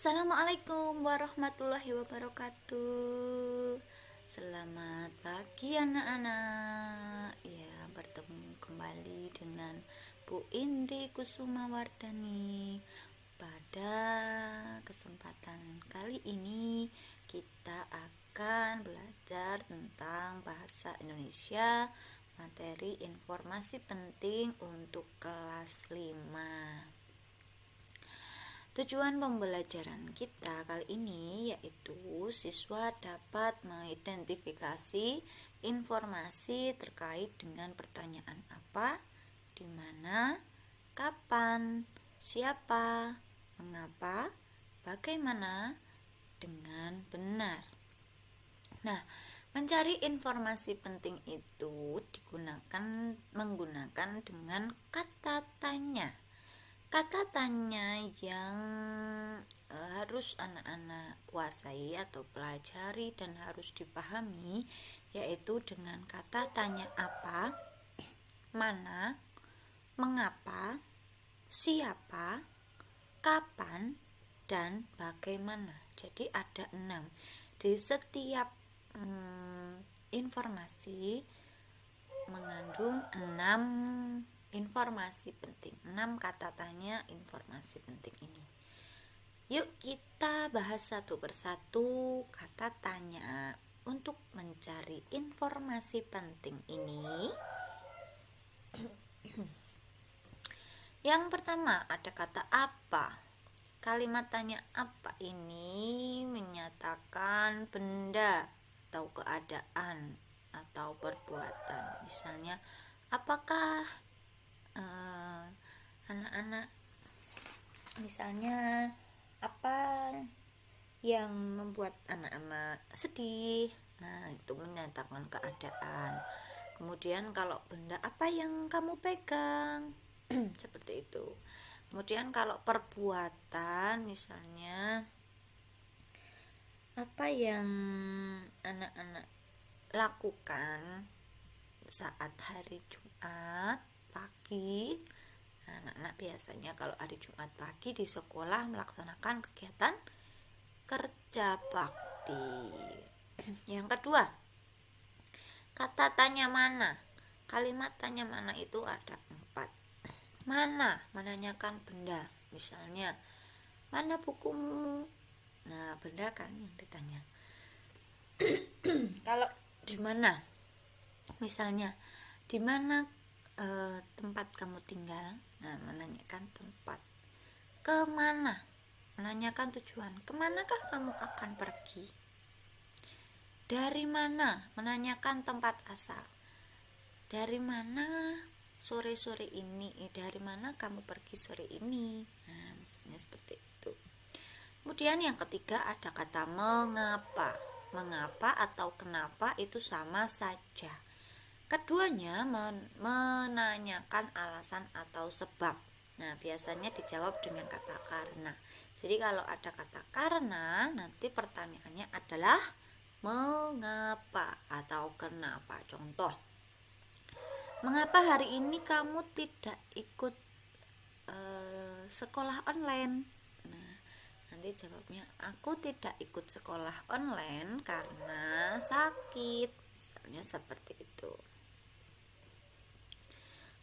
Assalamualaikum warahmatullahi wabarakatuh. Selamat pagi anak-anak. Ya, bertemu kembali dengan Bu Indri Kusumawardhani. Pada kesempatan kali ini kita akan belajar tentang bahasa Indonesia, materi informasi penting untuk kelas 5. Tujuan pembelajaran kita kali ini yaitu siswa dapat mengidentifikasi informasi terkait dengan pertanyaan apa, di mana, kapan, siapa, mengapa, bagaimana, dengan benar. Nah, mencari informasi penting itu menggunakan dengan kata tanya. Kata tanya yang harus anak-anak kuasai atau pelajari dan harus dipahami yaitu dengan kata tanya apa, mana, mengapa, siapa, kapan, dan bagaimana. Jadi ada 6. Di setiap informasi mengandung 6 informasi penting, 6 kata tanya informasi penting ini. Yuk kita bahas satu persatu kata tanya untuk mencari informasi penting ini. Yang pertama ada kata apa. Kalimat tanya apa ini menyatakan benda atau keadaan atau perbuatan. Misalnya, apakah anak-anak misalnya apa yang membuat anak-anak sedih, nah itu menyatakan keadaan. Kemudian kalau benda, apa yang kamu pegang seperti itu. Kemudian kalau perbuatan, misalnya apa yang anak-anak lakukan saat hari Jumat pagi. Anak-anak biasanya kalau hari Jumat pagi di sekolah melaksanakan kegiatan kerja bakti. Yang kedua, kata tanya mana. Kalimat tanya mana itu ada 4. Mana, menanyakan benda. Misalnya, mana bukumu? Nah, benda kan yang ditanya. Kalau di mana, misalnya, di mana tempat kamu tinggal? Nah, menanyakan tempat. Kemana? Menanyakan tujuan. Kemanakah kamu akan pergi? Dari mana? Menanyakan tempat asal. Dari mana sore-sore ini? Dari mana kamu pergi sore ini? Nah, misalnya seperti itu. Kemudian yang ketiga ada kata mengapa. Mengapa atau kenapa itu sama saja. Keduanya menanyakan alasan atau sebab. Nah, biasanya dijawab dengan kata karena. Jadi kalau ada kata karena, nanti pertanyaannya adalah mengapa atau kenapa. Contoh, mengapa hari ini kamu tidak ikut sekolah online? Nah, nanti jawabnya, aku tidak ikut sekolah online karena sakit. Misalnya seperti itu.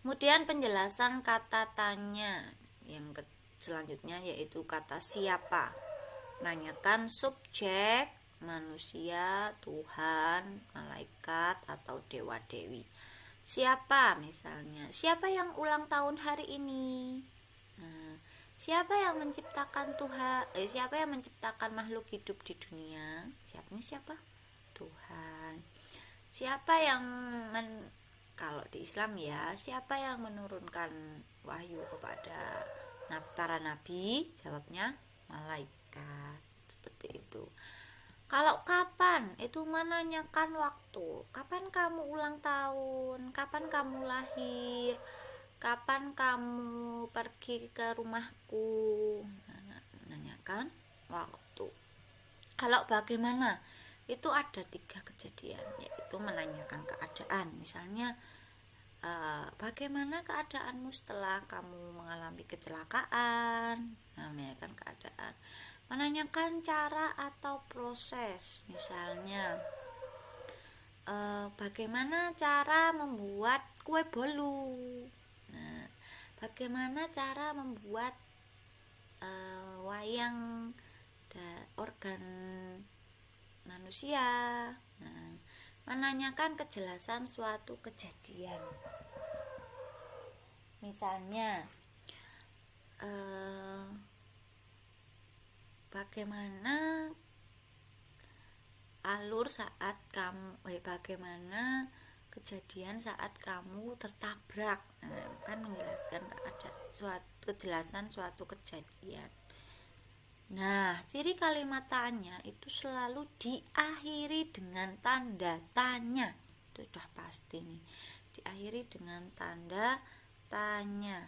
Kemudian penjelasan kata tanya yang selanjutnya yaitu kata siapa. Menanyakan subjek, manusia, Tuhan, malaikat, atau dewa-dewi. Siapa misalnya, siapa yang ulang tahun hari ini? Nah, siapa yang menciptakan Tuhan? Siapa yang menciptakan makhluk hidup di dunia? Siapa? Tuhan. Siapa yang kalau di Islam ya, siapa yang menurunkan wahyu kepada para nabi? Jawabnya malaikat. Seperti itu. Kalau kapan, itu menanyakan waktu. Kapan kamu ulang tahun? Kapan kamu lahir? Kapan kamu pergi ke rumahku? Menanyakan waktu. Kalau bagaimana, itu ada 3 kejadian, yaitu menanyakan keadaan. Misalnya, bagaimana keadaanmu setelah kamu mengalami kecelakaan? Nah, menanyakan keadaan. menanyakan cara atau proses. Misalnya, bagaimana cara membuat kue bolu. Nah, bagaimana cara membuat wayang organ manusia. Nah, menanyakan kejelasan suatu kejadian. Misalnya, bagaimana alur saat bagaimana kejadian saat kamu tertabrak. Nah, kan menjelaskan kejelasan suatu kejadian. Nah, ciri kalimat tanya itu selalu diakhiri dengan tanda tanya. Itu sudah pasti nih. Diakhiri dengan tanda tanya.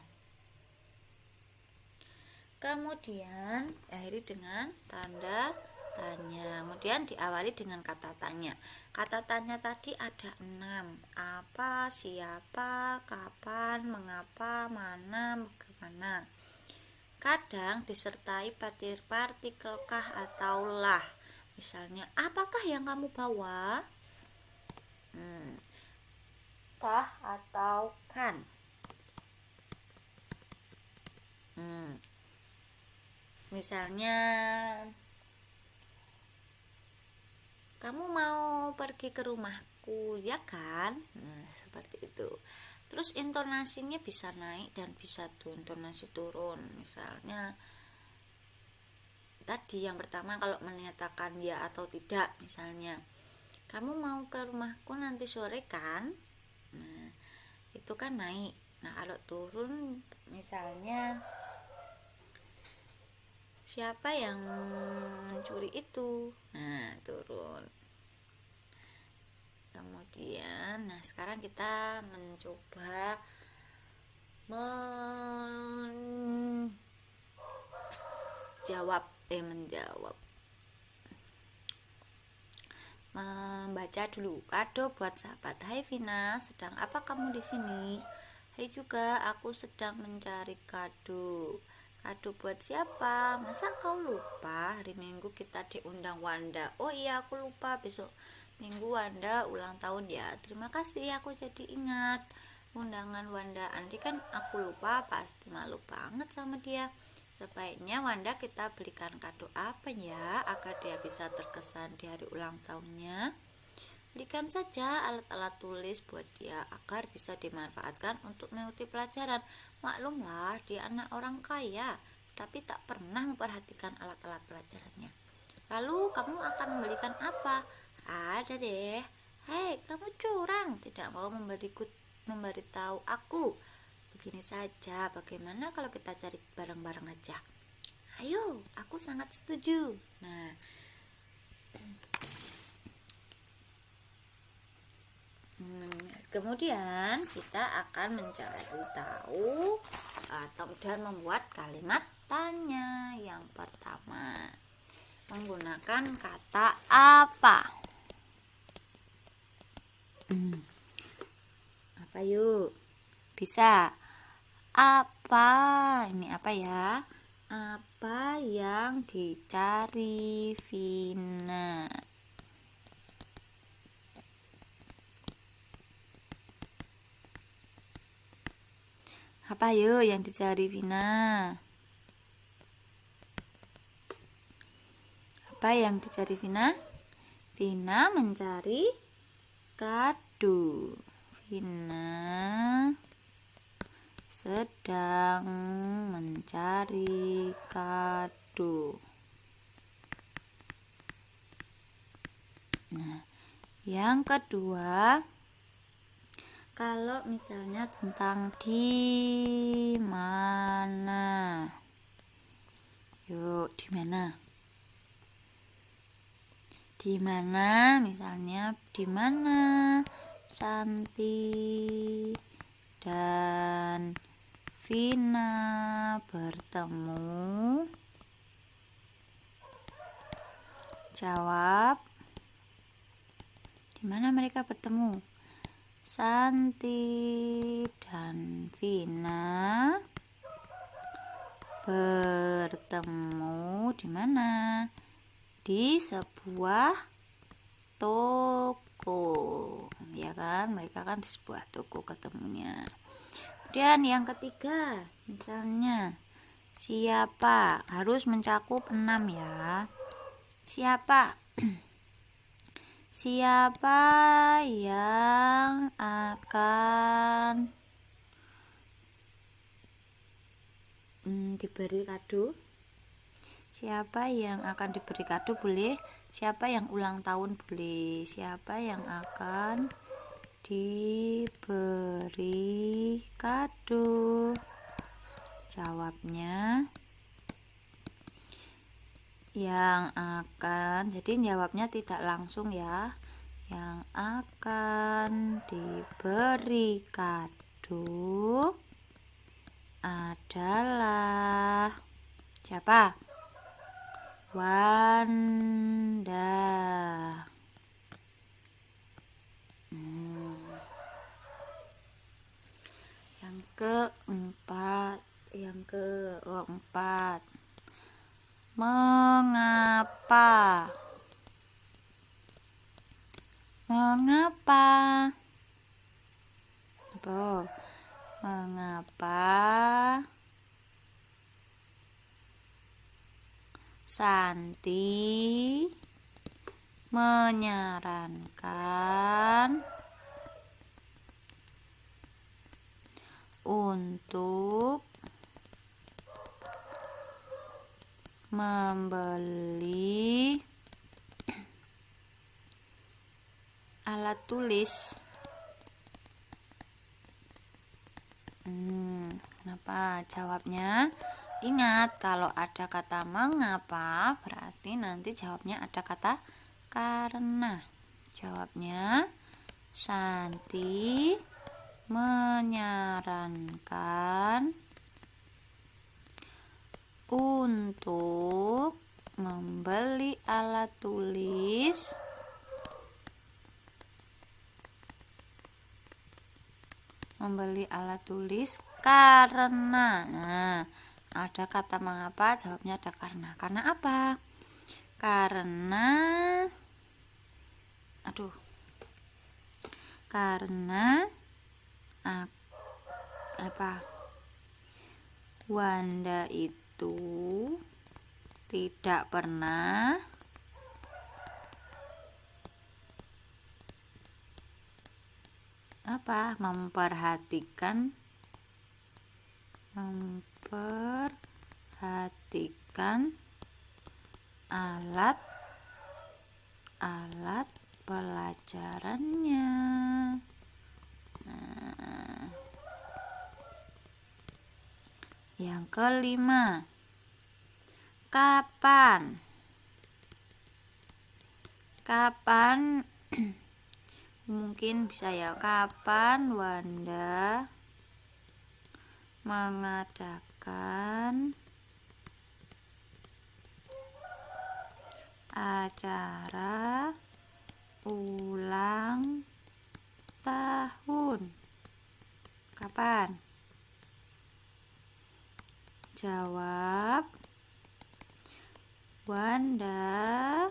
Kemudian diakhiri dengan tanda tanya. Kemudian diawali dengan kata tanya. Kata tanya tadi ada 6. Apa, siapa, kapan, mengapa, mana, bagaimana. Kadang disertai partikel kah atau lah. Misalnya, apakah yang kamu bawa? Kah atau kan. Misalnya, kamu mau pergi ke rumahku, ya kan? Nah, seperti itu. Terus intonasinya bisa naik dan bisa intonasi turun. Misalnya tadi yang pertama kalau menyatakan ya atau tidak, misalnya kamu mau ke rumahku nanti sore kan? Nah, itu kan naik. Nah, kalau turun misalnya siapa yang mencuri itu? Nah, turun. Kemudian, nah sekarang kita mencoba membaca dulu. Kado buat sahabat. Hai Vina, sedang apa kamu di sini? Hai juga, aku sedang mencari kado. Kado buat siapa? Masa kau lupa? Hari Minggu kita diundang Wanda. Oh iya, aku lupa, besok Minggu Wanda ulang tahun ya. Terima kasih, aku jadi ingat undangan Wanda. Andai kan aku lupa, pasti malu banget sama dia. Sebaiknya Wanda kita belikan kado apa ya agar dia bisa terkesan di hari ulang tahunnya. Belikan saja alat-alat tulis buat dia agar bisa dimanfaatkan untuk mengikuti pelajaran. Maklumlah dia anak orang kaya, tapi tak pernah memperhatikan alat-alat pelajarannya. Lalu kamu akan membelikan apa? Ada deh. Hei, kamu curang, tidak mau memberitahu aku. Begini saja, bagaimana kalau kita cari bareng-bareng aja? Ayo, aku sangat setuju. Nah, kemudian kita akan mencari tahu dan membuat kalimat tanya. Yang pertama, menggunakan kata apa? Apa yuk? Bisa. Apa? Ini apa ya? Apa yang dicari Vina? Apa yuk yang dicari Vina? Apa yang dicari Vina? Vina mencari kado. Vina sedang mencari kado. Nah, yang kedua, kalau misalnya tentang di mana. Yuk, di mana? Di mana? Misalnya di mana Santi dan Vina bertemu? Jawab. Di mana mereka bertemu? Santi dan Vina bertemu di mana? Di sebuah toko, ya kan? Mereka kan di sebuah toko ketemunya. Kemudian yang ketiga, misalnya siapa, harus mencakup 6 ya. Siapa? Siapa yang akan diberi kado? Siapa yang akan diberi kado boleh, siapa yang ulang tahun boleh, siapa yang akan diberi kado? Jawabnya yang akan, jadi jawabnya tidak langsung ya. Yang akan diberi kado adalah siapa? Wanda. Yang keempat, mengapa? Mengapa Santi menyarankan untuk membeli alat tulis? Kenapa? Jawabnya, ingat kalau ada kata mengapa berarti nanti jawabnya ada kata karena. Jawabnya, Santi menyarankan untuk membeli alat tulis karena. Nah, ada kata mengapa, jawabnya ada karena. Karena apa? Karena apa? Wanda itu tidak pernah memperhatikan alat pelajarannya. Nah, yang kelima, kapan mungkin bisa ya, kapan Wanda mengadakan acara ulang tahun? Kapan? Jawab, Wanda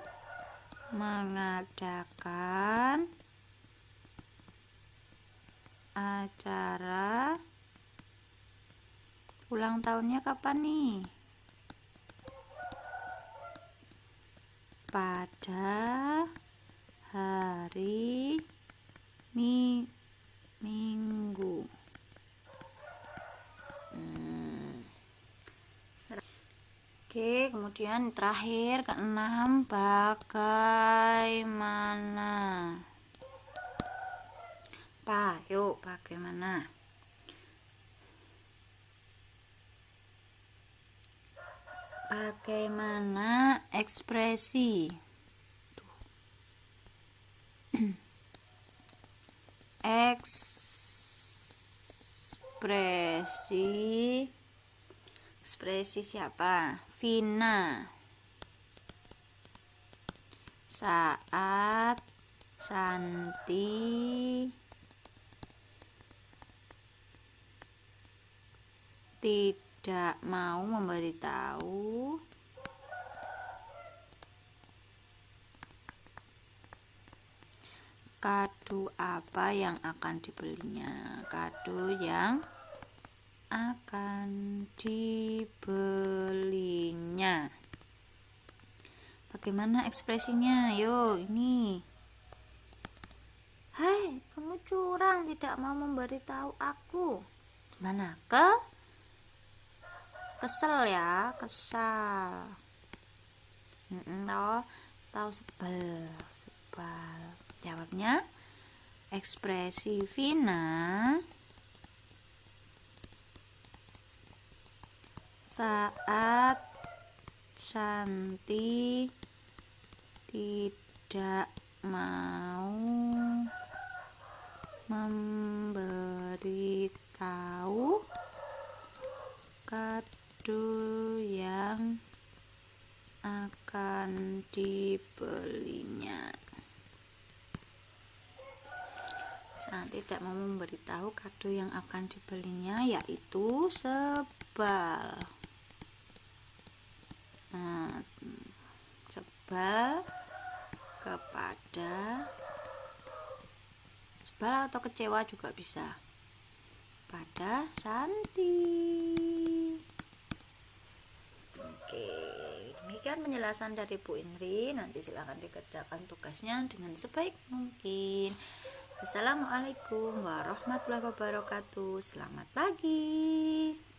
mengadakan acara ulang tahunnya kapan nih? Pada hari Minggu. Oke, kemudian terakhir keenam, bagaimana? Bagaimana? Bagaimana ekspresi? Ekspresi siapa? Vina saat Santi tidak mau memberitahu Kado apa yang akan dibelinya? Kado yang akan dibelinya. Bagaimana ekspresinya? Yo, ini. Hai, kamu curang, tidak mau memberitahu aku. Gimana? Kesel ya, kesal. Tahu sebel. Jawabnya ekspresi Vina saat Shanti tidak mau memberitahu kado yang akan dibelinya. Shanti tidak mau memberitahu kado yang akan dibelinya, yaitu sebal. Sebal atau kecewa juga bisa pada Shanti. Oke, demikian penjelasan dari Bu Indri. Nanti silakan dikerjakan tugasnya dengan sebaik mungkin. Assalamualaikum warahmatullahi wabarakatuh. Selamat pagi.